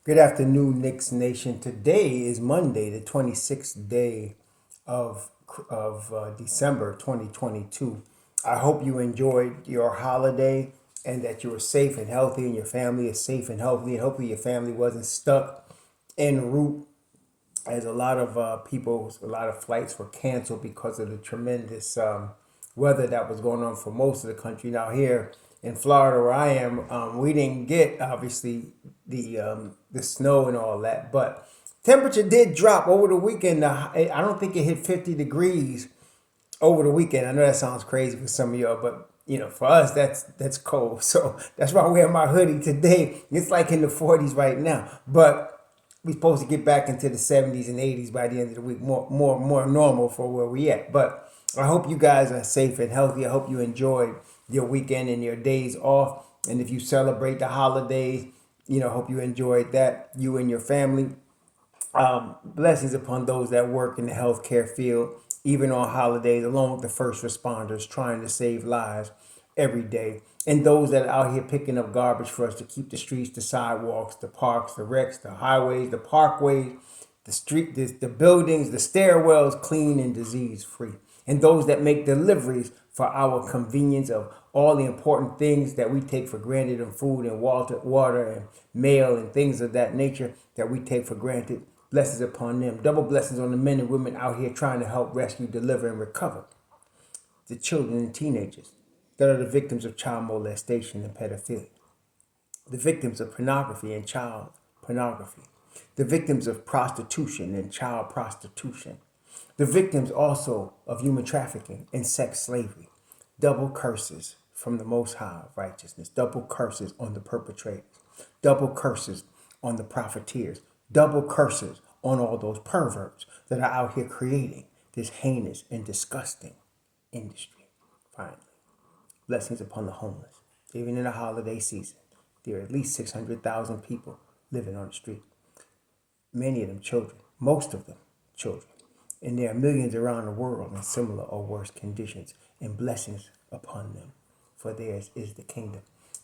Good afternoon, Knicks Nation. Today is Monday, the 26th day of December 2022. I hope you enjoyed your holiday and that you were safe and healthy and your family is safe and healthy. And hopefully your family wasn't stuck en route as a lot of flights were canceled because of the tremendous weather that was going on for most of the country. Now here in Florida, where I am, we didn't get obviously the snow and all that, but temperature did drop over the weekend. I don't think it hit 50 degrees over the weekend. I know that sounds crazy for some of y'all, but for us, that's cold. So that's why I wear my hoodie today. It's like in the 40s right now, but we're supposed to get back into the 70s and 80s by the end of the week, more normal for where we at. But I hope you guys are safe and healthy. I hope you enjoyed your weekend and your days off. And if you celebrate the holidays, hope you enjoyed that, you and your family. Blessings upon those that work in the healthcare field, even on holidays, along with the first responders trying to save lives every day. And those that are out here picking up garbage for us to keep the streets, the sidewalks, the parks, the wrecks, the highways, the parkways, the buildings, the stairwells clean and disease free. And those that make deliveries for our convenience of all the important things that we take for granted in food and water and mail and things of that nature that we take for granted. Blessings upon them. Double blessings on the men and women out here trying to help rescue, deliver, and recover the children and teenagers that are the victims of child molestation and pedophilia, the victims of pornography and child pornography, the victims of prostitution and child prostitution, the victims also of human trafficking and sex slavery. Double curses from the Most High of righteousness, double curses on the perpetrators, double curses on the profiteers, double curses on all those perverts that are out here creating this heinous and disgusting industry. Finally, blessings upon the homeless. Even in the holiday season, there are at least 600,000 people living on the street. Many of them children, most of them children. And there are millions around the world in similar or worse conditions, and blessings upon them, for theirs is the kingdom.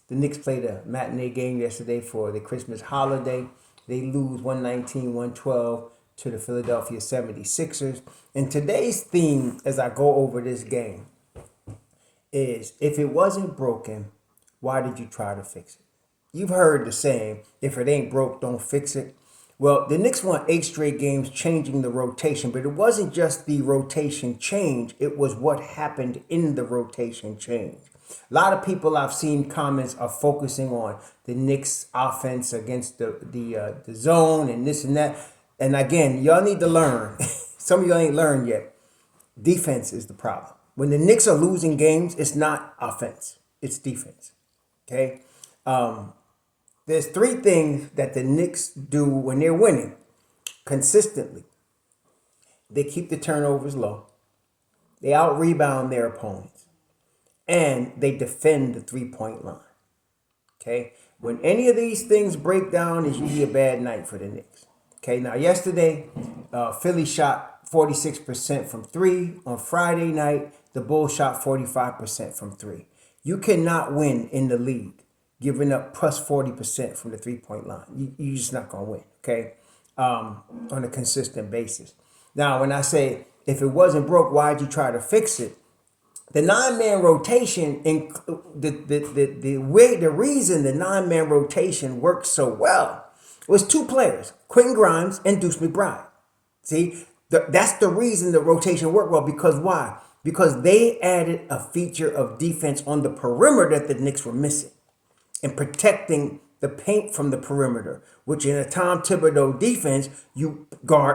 The Knicks played a matinee game yesterday for the Christmas holiday. They lose 119-112 to the Philadelphia 76ers. And today's theme, as I go over this game, is if it wasn't broken, why did you try to fix it? You've heard the saying, if it ain't broke, don't fix it. Well, the Knicks won 8 straight games changing the rotation, but it wasn't just the rotation change, it was what happened in the rotation change. A lot of people I've seen comments are focusing on the Knicks offense against the zone and this and that. And again, y'all need to learn. Some of y'all ain't learned yet. Defense is the problem. When the Knicks are losing games, it's not offense, it's defense. Okay? There's 3 things that the Knicks do when they're winning consistently. They keep the turnovers low. They out-rebound their opponents. And they defend the 3-point line. Okay? When any of these things break down, it's usually a bad night for the Knicks. Okay? Now, yesterday, Philly shot 46% from 3. On Friday night, the Bulls shot 45% from 3. You cannot win in the league giving up plus 40% from the 3-point line. You're just not going to win, okay, on a consistent basis. Now, when I say, if it wasn't broke, why'd you try to fix it? The 9-man rotation, the reason the 9-man rotation worked so well was 2 players, Quentin Grimes and Deuce McBride. See, that's the reason the rotation worked well. Because why? Because they added a feature of defense on the perimeter that the Knicks were missing, and protecting the paint from the perimeter, which in a Tom Thibodeau defense,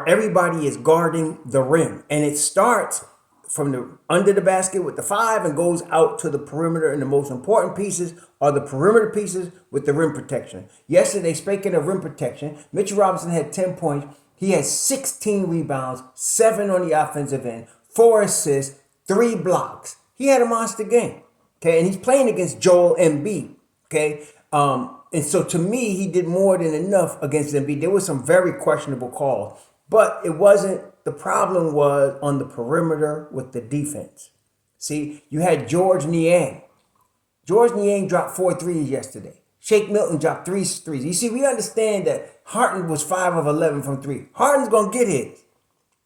everybody is guarding the rim. And it starts from the under the basket with the 5 and goes out to the perimeter. And the most important pieces are the perimeter pieces with the rim protection. Yesterday, speaking of rim protection, Mitchell Robinson had 10 points. He had 16 rebounds, 7 on the offensive end, 4 assists, 3 blocks. He had a monster game. Okay, and he's playing against Joel Embiid. Okay, and so to me, he did more than enough against Embiid. There was some very questionable calls, but it wasn't. The problem was on the perimeter with the defense. See, you had George Niang. George Niang dropped 4 threes yesterday. Shake Milton dropped three threes. You see, we understand that Harden was 5 of 11 from three. Harden's going to get his.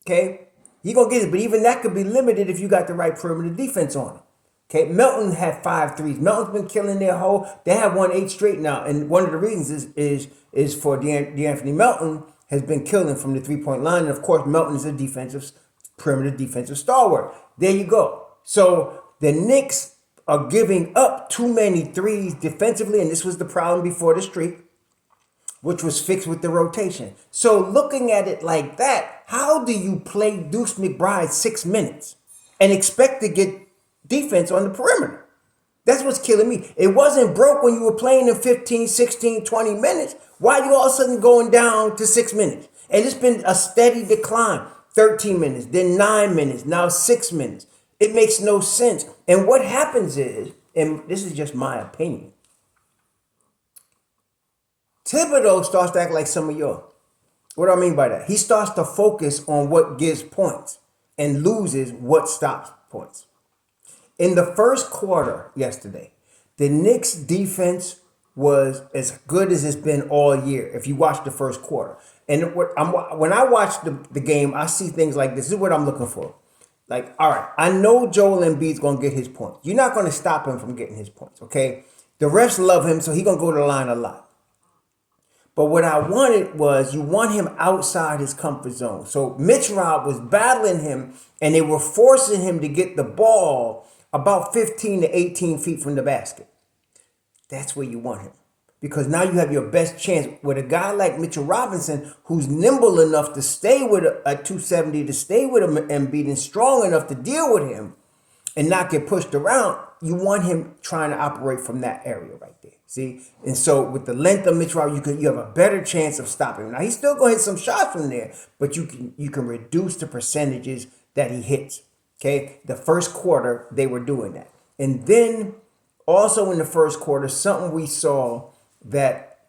Okay? He going to get it. But even that could be limited if you got the right perimeter defense on him. Okay? Melton had 5 threes. Melton's been killing their whole. They have won 8 straight now. And one of the reasons is for DeAnthony Melton has been killing from the 3-point line. And of course, Melton is a perimeter defensive stalwart. There you go. So the Knicks are giving up too many threes defensively, and this was the problem before the streak, which was fixed with the rotation. So looking at it like that, how do you play Deuce McBride 6 minutes and expect to get defense on the perimeter? That's what's killing me. It wasn't broke when you were playing in 15, 16, 20 minutes. Why are you all of a sudden going down to 6 minutes? And it's been a steady decline. 13 minutes, then 9 minutes, now 6 minutes. It makes no sense. And what happens is, and this is just my opinion, Thibodeau starts to act like some of y'all. What do I mean by that? He starts to focus on what gives points and loses what stops points. In the first quarter yesterday, the Knicks defense was as good as it's been all year, if you watch the first quarter. And when I watch the game, I see things like this. This is what I'm looking for. Like, all right, I know Joel Embiid's going to get his points. You're not going to stop him from getting his points, okay? The refs love him, so he's going to go to the line a lot. But what I wanted was you want him outside his comfort zone. So Mitch Rob was battling him, and they were forcing him to get the ball about 15 to 18 feet from the basket. That's where you want him. Because now you have your best chance with a guy like Mitchell Robinson, who's nimble enough to stay with a 270, to stay with Embiid, and strong enough to deal with him and not get pushed around. You want him trying to operate from that area right there. See? And so with the length of Mitchell Robinson, you have a better chance of stopping him. Now, he's still going to hit some shots from there, but you can reduce the percentages that he hits. Okay? The first quarter, they were doing that. And then also in the first quarter, something we saw that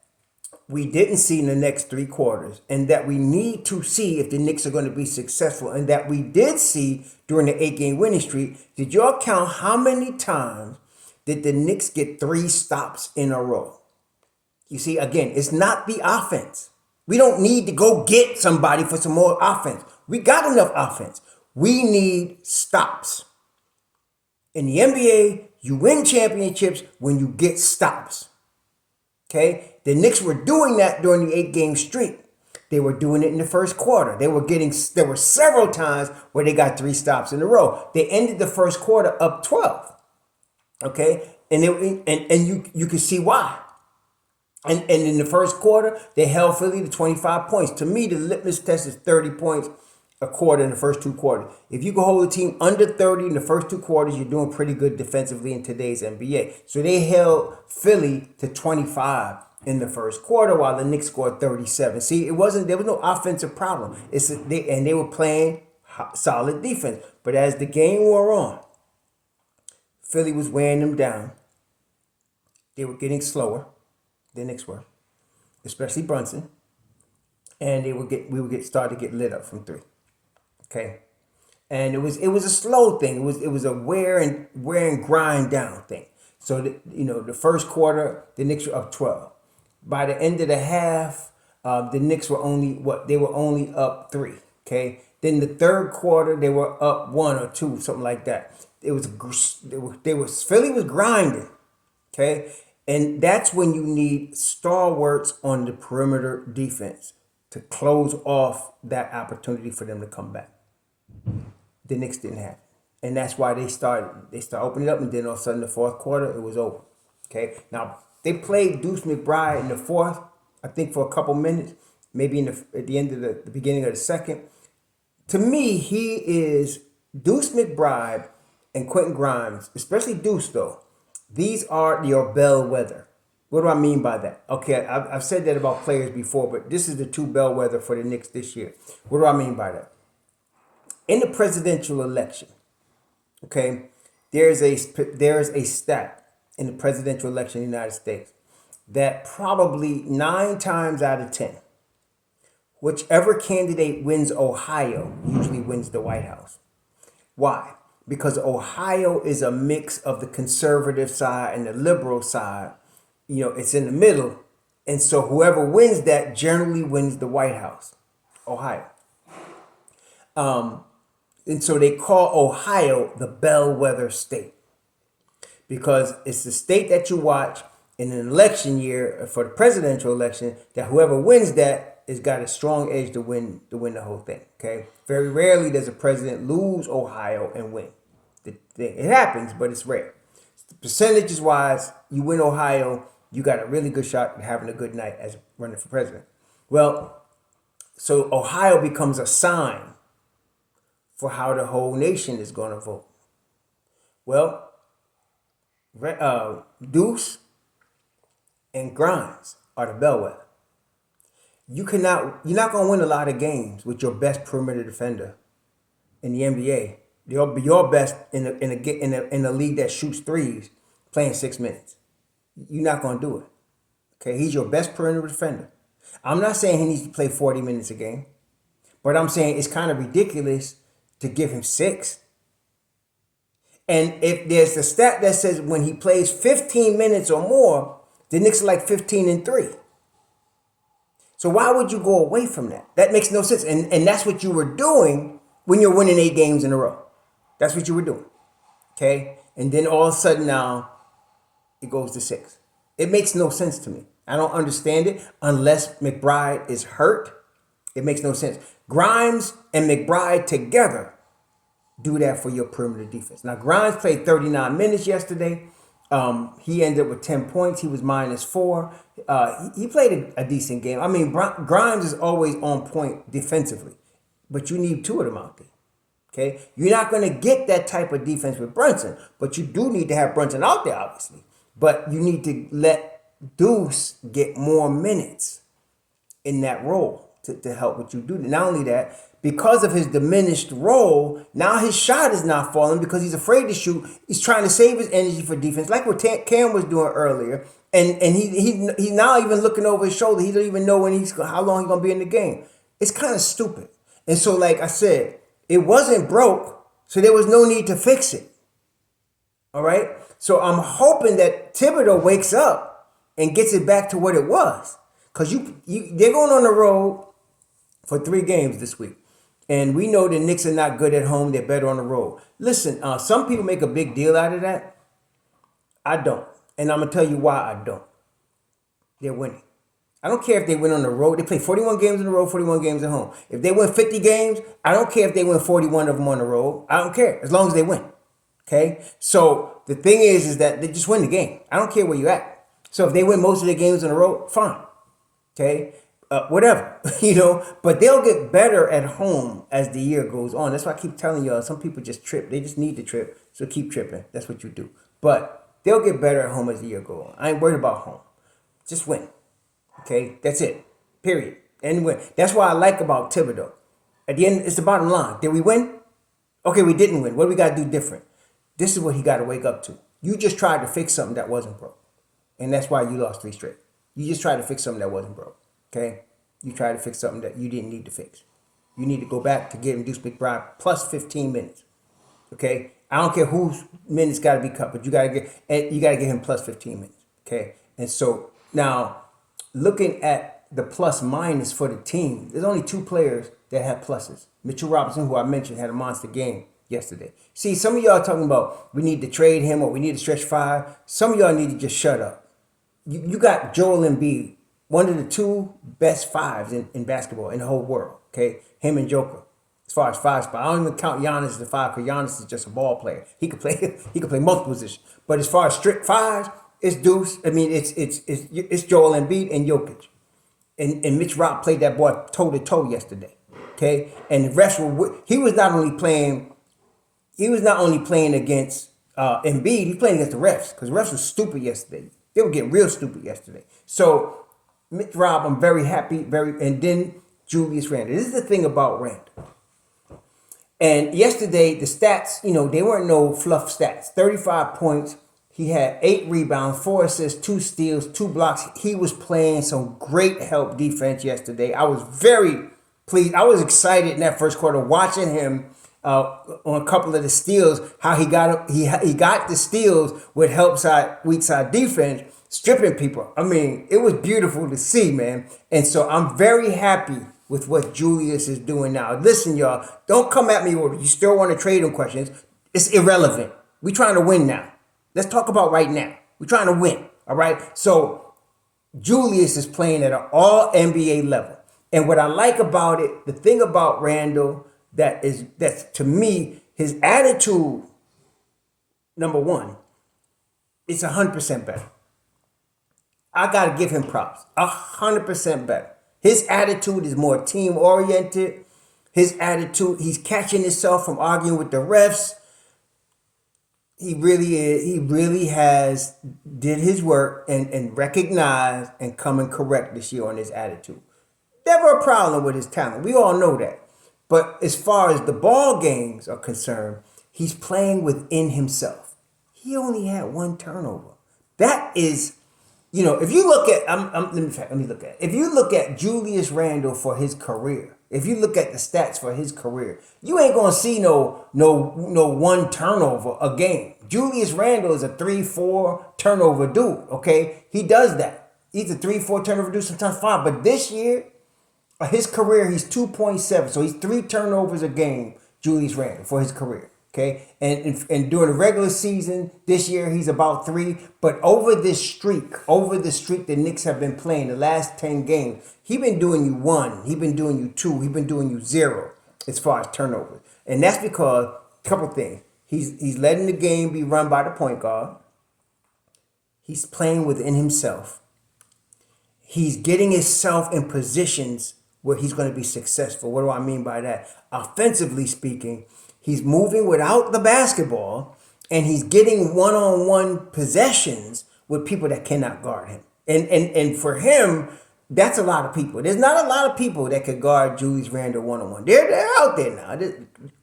we didn't see in the next 3 quarters, and that we need to see if the Knicks are going to be successful, and that we did see during the 8-game winning streak. Did y'all count how many times did the Knicks get 3 stops in a row? You see, again, it's not the offense. We don't need to go get somebody for some more offense. We got enough offense. We need stops. In the NBA, you win championships when you get stops. Okay, the Knicks were doing that during the 8-game streak. They were doing it in the first quarter. There were several times where they got 3 stops in a row. They ended the first quarter up 12. Okay, and you can see why. And in the first quarter, they held Philly to 25 points. To me, the litmus test is 30 points a quarter in the first 2 quarters. If you can hold a team under 30 in the first 2 quarters, you're doing pretty good defensively in today's NBA. So they held Philly to 25 in the first quarter while the Knicks scored 37. See, there was no offensive problem. They were playing solid defense. But as the game wore on, Philly was wearing them down. They were getting slower. The Knicks were, especially Brunson. And we would start to get lit up from 3. Okay, and it was a slow thing. It was a wear and grind down thing. So the first quarter, the Knicks were up 12. By the end of the half, the Knicks were only up 3. Okay, then the third quarter they were up 1 or 2, something like that. Philly was grinding. Okay, and that's when you need stalwarts on the perimeter defense to close off that opportunity for them to come back. The Knicks didn't have it. And that's why they started opening up, and then all of a sudden the fourth quarter, it was over. Okay? Now, they played Deuce McBride in the fourth, I think for a couple minutes, maybe at the end of the beginning of the second. To me, he is Deuce McBride and Quentin Grimes, especially Deuce though. These are your bellwether. What do I mean by that? Okay, I've said that about players before, but this is the 2 bellwether for the Knicks this year. What do I mean by that? In the presidential election, okay, there's a stat in the presidential election in the United States that probably 9 times out of 10, whichever candidate wins Ohio usually wins the White House. Why? Because Ohio is a mix of the conservative side and the liberal side. it's in the middle. And so whoever wins that generally wins the White House, Ohio. And so they call Ohio the bellwether state because it's the state that you watch in an election year for the presidential election that whoever wins that has got a strong edge to win the whole thing. Okay, very rarely does a president lose Ohio and win. It happens, but it's rare. Percentages wise, you win Ohio, you got a really good shot at having a good night as running for president. Well, so Ohio becomes a sign for how the whole nation is going to vote. Well, Deuce and Grimes are the bellwether. You're not going to win a lot of games with your best perimeter defender in the NBA. Your best in a league that shoots threes playing 6 minutes. You're not going to do it. Okay, he's your best perimeter defender. I'm not saying he needs to play 40 minutes a game, but I'm saying it's kind of ridiculous to give him 6. And if there's a stat that says when he plays 15 minutes or more, the Knicks are like 15-3. So why would you go away from that? That makes no sense. And that's what you were doing when you're winning 8 games in a row. That's what you were doing. Okay? And then all of a sudden now, it goes to 6. It makes no sense to me. I don't understand it unless McBride is hurt. It makes no sense. Grimes and McBride together do that for your perimeter defense. Now, Grimes played 39 minutes yesterday. He ended up with 10 points. He was -4. He played a decent game. I mean, Grimes is always on point defensively, but you need 2 of them out there. Okay? You're not going to get that type of defense with Brunson, but you do need to have Brunson out there, obviously. But you need to let Deuce get more minutes in that role to help what you do. Not only that, because of his diminished role, now his shot is not falling because he's afraid to shoot. He's trying to save his energy for defense, like what Cam was doing earlier. And he's now even looking over his shoulder. He don't even know how long he's gonna be in the game. It's kind of stupid. And so, like I said, it wasn't broke, so there was no need to fix it. All right. So I'm hoping that Thibodeau wakes up and gets it back to what it was, because they're going on the road for 3 games this week. And we know the Knicks are not good at home. They're better on the road. Listen, some people make a big deal out of that. I don't. And I'm going to tell you why I don't. They're winning. I don't care if they win on the road. They play 41 games on the road, 41 games at home. If they win 50 games, I don't care if they win 41 of them on the road. I don't care, as long as they win. Okay? So the thing is that they just win the game. I don't care where you're at. So if they win most of their games on the road, fine. Okay? Whatever, but they'll get better at home as the year goes on. That's why I keep telling y'all, some people just trip. They just need to trip, so keep tripping. That's what you do. But they'll get better at home as the year goes on. I ain't worried about home. Just win. Okay? That's it. Period. And win. That's what I like about Thibodeau. At the end, it's the bottom line. Did we win? Okay, we didn't win. What do we got to do different? This is what he got to wake up to. You just tried to fix something that wasn't broke. And that's why you lost 3 straight. You just tried to fix something that wasn't broke. Okay? You try to fix something that you didn't need to fix. You need to go back to getting Deuce McBride plus 15 minutes. Okay? I don't care whose minutes got to be cut, but you got to get him plus 15 minutes. Okay? And so now, looking at the plus minus for the team, there's only 2 players that have pluses. Mitchell Robinson, who I mentioned, had a monster game yesterday. See, some of y'all are talking about we need to trade him or we need to stretch 5. Some of y'all need to just shut up. You got Joel Embiid, one of the 2 best 5s in basketball in the whole world. Okay, him and Joker. As far as 5 spots, I don't even count Giannis as a 5 because Giannis is just a ball player. He could play. He could play multiple positions. But as far as strict 5s, it's Deuce. I mean, it's Joel Embiid and Jokic, and Mitch Rob played that boy toe to toe yesterday. Okay, and the refs were. He was not only playing against Embiid. He was playing against the refs because the refs were stupid yesterday. They were getting real stupid yesterday. So. Mitch Rob, I'm very happy, and then Julius Randle. This is the thing about Randle. And yesterday, the stats, they weren't no fluff stats. 35 points. He had 8 rebounds, 4 assists, 2 steals, 2 blocks. He was playing some great help defense yesterday. I was very pleased. I was excited in that first quarter watching him on a couple of the steals, how he got the steals with weak side defense, stripping people. I mean, it was beautiful to see, man. And so I'm very happy with what Julius is doing now. Listen, y'all, don't come at me with you still want to trade him questions. It's irrelevant. We trying to win now. Let's talk about right now. We're trying to win. All right. So Julius is playing at an all NBA level. And what I like about it, the thing about Randall that's to me, his attitude, number one, it's 100% better. I got to give him props. 100% better. His attitude is more team oriented. His attitude, he's catching himself from arguing with the refs. He really is. He really has did his work and recognized and come and correct this year on his attitude. Never a problem with his talent. We all know that. But as far as the ball games are concerned, he's playing within himself. He only had one turnover. That is, if you look at, let me look at it. If you look at Julius Randle for his career, if you look at the stats for his career, you ain't gonna see no one turnover a game. Julius Randle is a 3-4 turnover dude. Okay, he does that. He's a 3-4 turnover dude, sometimes 5. But this year, his career, he's 2.7. So he's 3 turnovers a game, Julius Randle, for his career. Okay. And during the regular season, this year, he's about 3. But over the streak the Knicks have been playing, the last 10 games, he's been doing you 1. He's been doing you 2. He's been doing you 0 as far as turnovers. And that's because, a couple things. He's letting the game be run by the point guard. He's playing within himself. He's getting himself in positions where he's going to be successful. What do I mean by that? Offensively speaking, he's moving without the basketball, and he's getting one-on-one possessions with people that cannot guard him. And for him, that's a lot of people. There's not a lot of people that could guard Julius Randle one-on-one. They're out there now.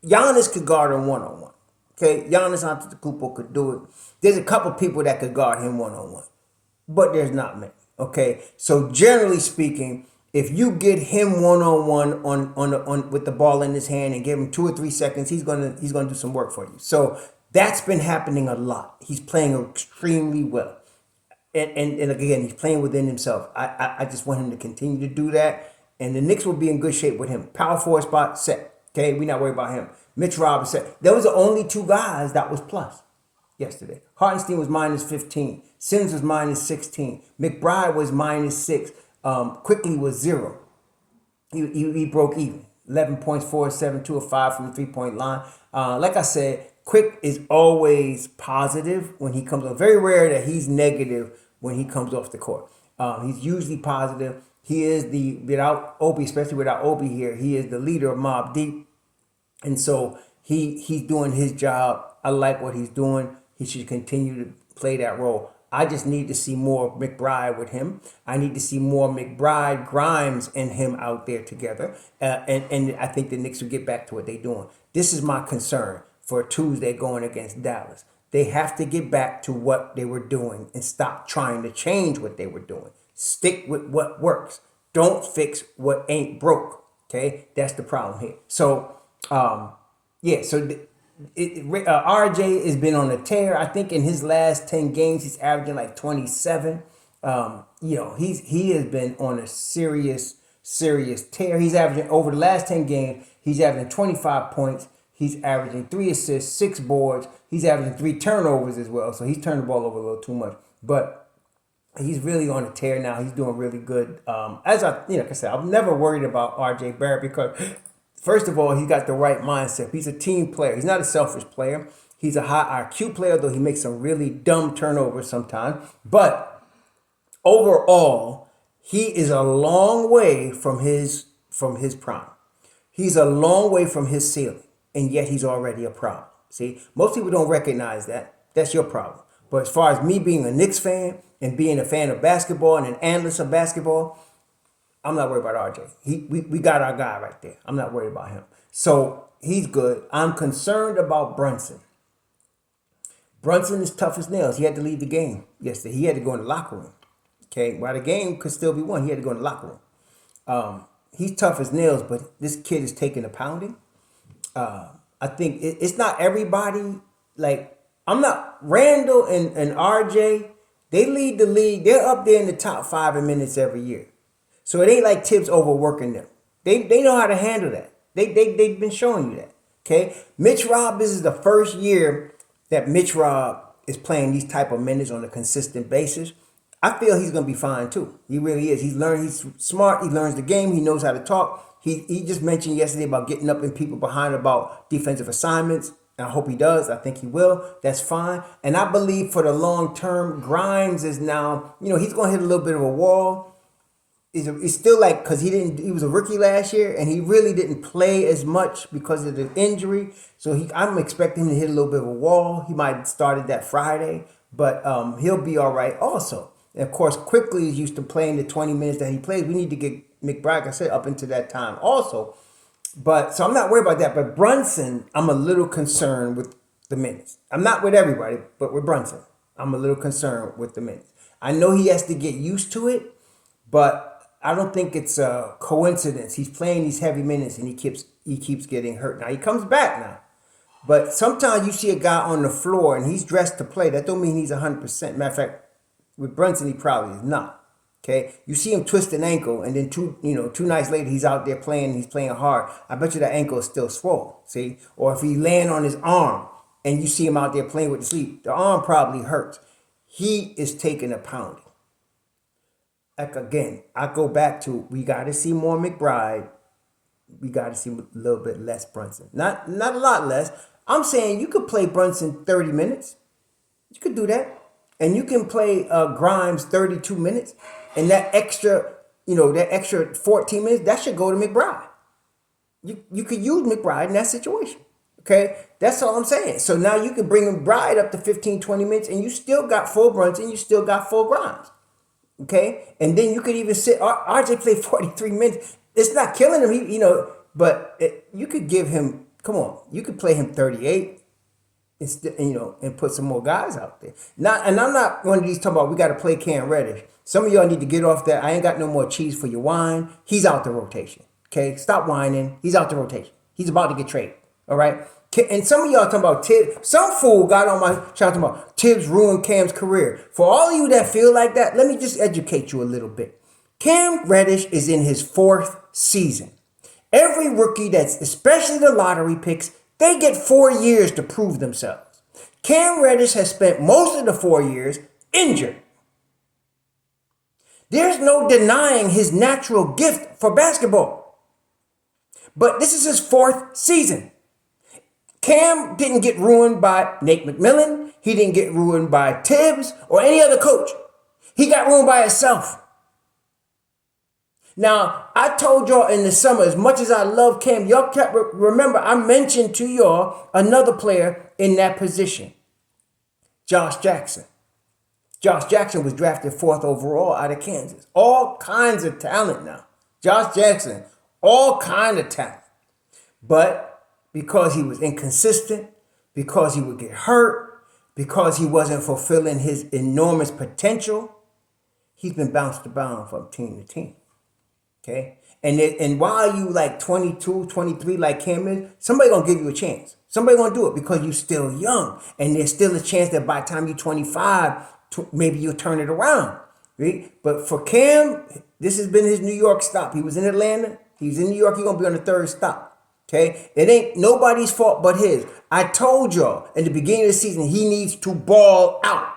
Giannis could guard him one-on-one. Okay, Giannis Antetokounmpo could do it. There's a couple people that could guard him one-on-one, but there's not many. Okay, so generally speaking, if you get him one-on-one on with the ball in his hand and give him 2 or 3 seconds, he's gonna do some work for you. So that's been happening a lot. He's playing extremely well, and again, he's playing within himself. I just want him to continue to do that, and the Knicks will be in good shape with him. Power forward spot set. Okay, we're not worried about him. Mitch Robinson. There was the only 2 guys that was plus yesterday. Hartenstein was -15. Sims was -16. McBride was -6. Quickly was 0. He broke even. 11 points, 4 7, 2 of 5 from the 3-point line. Like I said, Quick is always positive when he comes on. Very rare that he's negative when he comes off the court. He's usually positive. He is without Obi, especially without Obi here, he is the leader of Mobb Deep. And so he's doing his job. I like what he's doing. He should continue to play that role. I just need to see more McBride with him. I need to see more McBride, Grimes, and him out there together. And I think the Knicks will get back to what they're doing. This is my concern for Tuesday going against Dallas. They have to get back to what they were doing and stop trying to change what they were doing. Stick with what works. Don't fix what ain't broke. Okay, that's the problem here. So, RJ has been on a tear. I think in his last 10 games, he's averaging like 27. He has been on a serious tear. He's averaging over the last 10 games, he's averaging 25 points. He's averaging 3 assists, 6 boards. He's averaging 3 turnovers as well. So he's turned the ball over a little too much. But he's really on a tear now. He's doing really good. Like I said, I'm never worried about RJ Barrett because, first of all, he got the right mindset. He's a team player. He's not a selfish player. He's a high IQ player, though he makes some really dumb turnovers sometimes. But overall, he is a long way from his prime. He's a long way from his ceiling, and yet he's already a problem. See, most people don't recognize that. That's your problem. But as far as me being a Knicks fan and being a fan of basketball and an analyst of basketball, I'm not worried about RJ. We got our guy right there. I'm not worried about him. So he's good. I'm concerned about Brunson. Brunson is tough as nails. He had to leave the game yesterday. He had to go in the locker room. Okay, while the game could still be won, he had to go in the locker room. He's tough as nails, but this kid is taking a pounding. I I think it's not everybody. Like, I'm not Randall and RJ. They lead the league. They're up there in the top 5 in minutes every year. So it ain't like Thibs overworking them. They know how to handle that. They've been showing you that. Okay? Mitch Rob, this is the first year that Mitch Rob is playing these type of minutes on a consistent basis. I feel he's going to be fine too. He really is. He's smart. He learns the game. He knows how to talk. He just mentioned yesterday about getting up in people behind about defensive assignments. I hope he does. I think he will. That's fine. And I believe for the long term, Grimes is now, he's going to hit a little bit of a wall. It's still like, because he was a rookie last year and he really didn't play as much because of the injury. So I'm expecting him to hit a little bit of a wall. He might have started that Friday, but he'll be all right also. And of course, quickly is used to playing the 20 minutes that he plays. We need to get McBride, like I said, up into that time also. So I'm not worried about that. But Brunson, I'm a little concerned with the minutes. I'm not with everybody, but with Brunson, I'm a little concerned with the minutes. I know he has to get used to it, but I don't think it's a coincidence. He's playing these heavy minutes and he keeps getting hurt. Now he comes back now. But sometimes you see a guy on the floor and he's dressed to play. That don't mean he's 100%. Matter of fact, with Brunson, he probably is not. Okay, you see him twist an ankle, and then two nights later he's out there playing. He's playing hard. I bet you that ankle is still swollen. See, or if he land on his arm and you see him out there playing with the sleeve, the arm probably hurts. He is taking a pounding. Like again, I go back to we got to see more McBride. We got to see a little bit less Brunson. Not a lot less. I'm saying you could play Brunson 30 minutes. You could do that. And you can play Grimes 32 minutes. And that extra 14 minutes, that should go to McBride. You could use McBride in that situation. Okay? That's all I'm saying. So now you can bring McBride up to 15, 20 minutes and you still got full Brunson, you still got full Grimes. Okay? And then you could even sit, RJ played 43 minutes. It's not killing him, but you could give him, come on, you could play him 38 and put some more guys out there. And I'm not one of these talking about we got to play Cam Reddish. Some of y'all need to get off that. I ain't got no more cheese for your wine. He's out the rotation. Okay? Stop whining. He's out the rotation. He's about to get traded. All right? And some of y'all talking about Thibs. Some fool got on my channel talking about Thibs ruined Cam's career. For all of you that feel like that, let me just educate you a little bit. Cam Reddish is in his 4th season. Every rookie especially the lottery picks, they get 4 years to prove themselves. Cam Reddish has spent most of the 4 years injured. There's no denying his natural gift for basketball. But this is his 4th season. Cam didn't get ruined by Nate McMillan. He didn't get ruined by Thibs or any other coach. He got ruined by himself. Now, I told y'all in the summer, as much as I love Cam, y'all kept, remember, I mentioned to y'all another player in that position, Josh Jackson. Josh Jackson was drafted 4th overall out of Kansas. All kinds of talent now. Josh Jackson, all kind of talent. But because he was inconsistent, because he would get hurt, because he wasn't fulfilling his enormous potential, he's been bounced around from team to team. Okay? And while you like 22, 23 like Cam is, somebody gonna give you a chance. Somebody gonna do it because you're still young. And there's still a chance that by the time you're 25, maybe you'll turn it around. Right? But for Cam, this has been his New York stop. He was in Atlanta. He's in New York. He's gonna be on the 3rd stop. Okay? It ain't nobody's fault but his. I told y'all in the beginning of the season, he needs to ball out.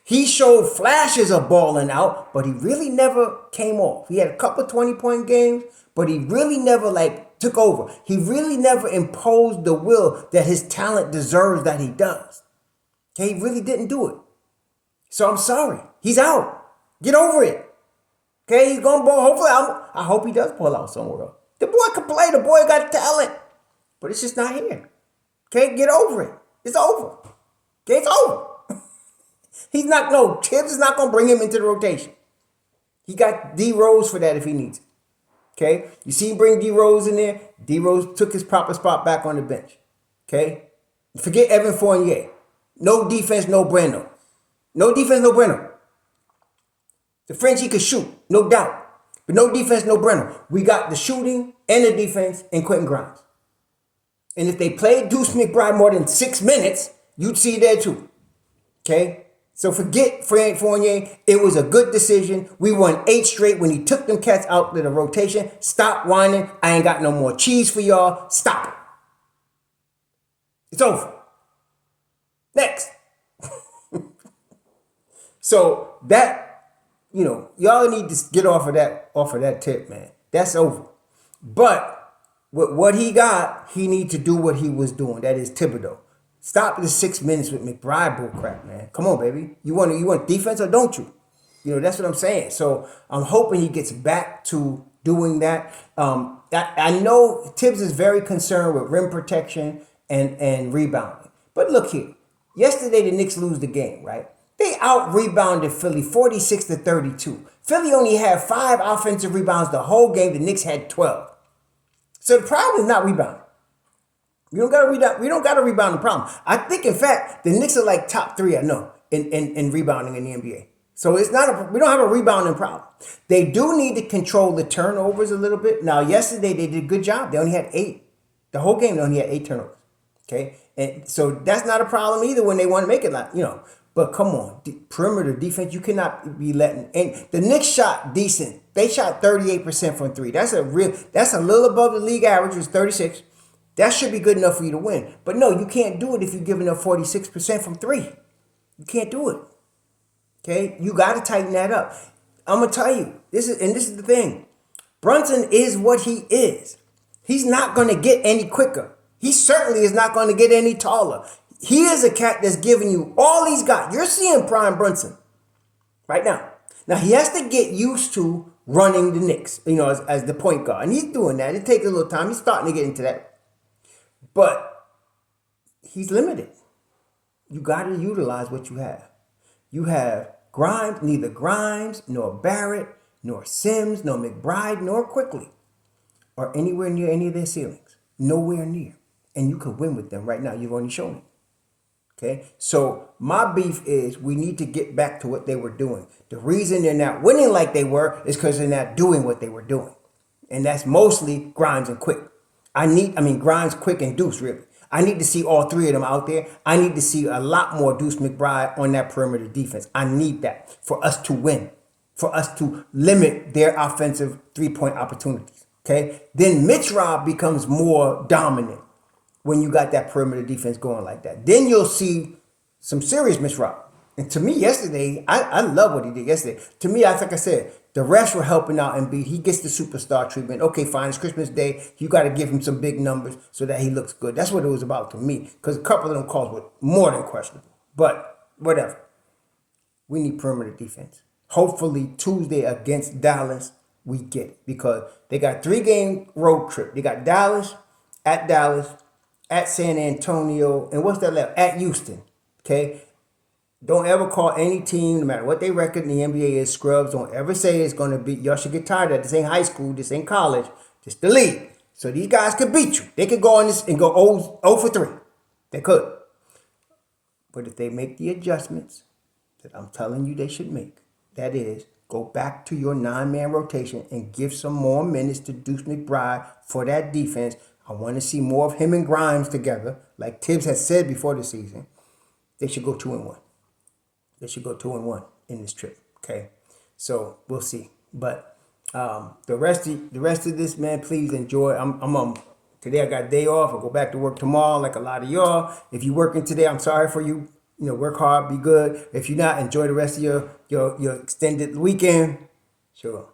He showed flashes of balling out, but he really never came off. He had a couple 20-point games, but he really never took over. He really never imposed the will that his talent deserves that he does. Okay? He really didn't do it. So I'm sorry. He's out. Get over it. Okay? He's going to ball. Hopefully, I hope he does pull out somewhere else. The boy can play. The boy got talent. But it's just not here. Okay? Get over it. It's over. Okay? It's over. Thibs is not going to bring him into the rotation. He got D Rose for that if he needs it. Okay? You see him bring D Rose in there. D Rose took his proper spot back on the bench. Okay? Forget Evan Fournier. No defense, no Breno. No defense, no Breno. The Frenchie could shoot, no doubt. But no defense, no Breno. We got the shooting and the defense in Quentin Grimes. And if they played Deuce McBride more than 6 minutes, you'd see it there too. Okay? So forget Frank Fournier. It was a good decision. We won 8 straight when he took them cats out to the rotation. Stop whining. I ain't got no more cheese for y'all. Stop it. It's over. Next. So that, y'all need to get off of that tip, man. That's over. But with what he got, he need to do what he was doing. That is Thibodeau. Stop the 6 minutes with McBride bullcrap, man. Come on, baby. You want defense or don't you? That's what I'm saying. So I'm hoping he gets back to doing that. I know Thibs is very concerned with rim protection and rebounding. But look here. Yesterday the Knicks lose the game, right? They out-rebounded Philly 46-32. Philly only had 5 offensive rebounds the whole game. The Knicks had 12. So the problem is not rebounding. We don't got to rebound the problem. I think, in fact, the Knicks are like top 3, I know, in rebounding in the NBA. So we don't have a rebounding problem. They do need to control the turnovers a little bit. Now, yesterday they did a good job. They only had 8. The whole game they only had 8 turnovers. Okay? And so that's not a problem either when they want to make it like, But come on, perimeter defense, you cannot be letting. And the Knicks shot decent. They shot 38% from 3. That's a little above the league average, which is 36. That should be good enough for you to win. But no, you can't do it if you're giving up 46% from 3. You can't do it. Okay? You got to tighten that up. I'm going to tell you, this is the thing. Brunson is what he is. He's not going to get any quicker. He certainly is not going to get any taller. He is a cat that's giving you all he's got. You're seeing prime Brunson right now. Now, he has to get used to running the Knicks, as the point guard. And he's doing that. It takes a little time. He's starting to get into that. But he's limited. You got to utilize what you have. You have Grimes, neither Grimes, nor Barrett, nor Sims, nor McBride, nor Quickly are anywhere near any of their ceilings. Nowhere near. And you could win with them right now. You've only shown it. Okay? So my beef is we need to get back to what they were doing. The reason they're not winning like they were is because they're not doing what they were doing. And that's mostly Grimes and Quick. Grimes, Quick, and Deuce, really. I need to see all 3 of them out there. I need to see a lot more Deuce McBride on that perimeter defense. I need that for us to win, for us to limit their offensive 3-point opportunities. Okay? Then Mitch Rob becomes more dominant when you got that perimeter defense going like that. Then you'll see some serious Mitch Rob. And to me yesterday, I love what he did yesterday. To me, like I said, the refs were helping out Embiid. He gets the superstar treatment. Okay, fine. It's Christmas Day. You got to give him some big numbers so that he looks good. That's what it was about to me. Because a couple of them calls were more than questionable. But whatever. We need perimeter defense. Hopefully Tuesday against Dallas, we get it. Because they got 3-game road trip. They got Dallas, at San Antonio, and what's that left? At Houston. Okay? Don't ever call any team, no matter what their record in the NBA is, scrubs. Don't ever say it's going to be, y'all should get tired of it. This ain't high school. This ain't college. This the league. So these guys could beat you. They could go on this and go 0 for 3. They could. But if they make the adjustments that I'm telling you they should make, that is, go back to your 9-man rotation and give some more minutes to Deuce McBride for that defense. I want to see more of him and Grimes together. Like Thibs has said before the season, they should go 2-1. They should go 2-1 in this trip. Okay, so we'll see. But the rest of this, man, please enjoy. I'm today I got day off. I'll go back to work tomorrow, like a lot of y'all. If you're working today, I'm sorry for you. Work hard, be good. If you're not, enjoy the rest of your extended weekend. Sure.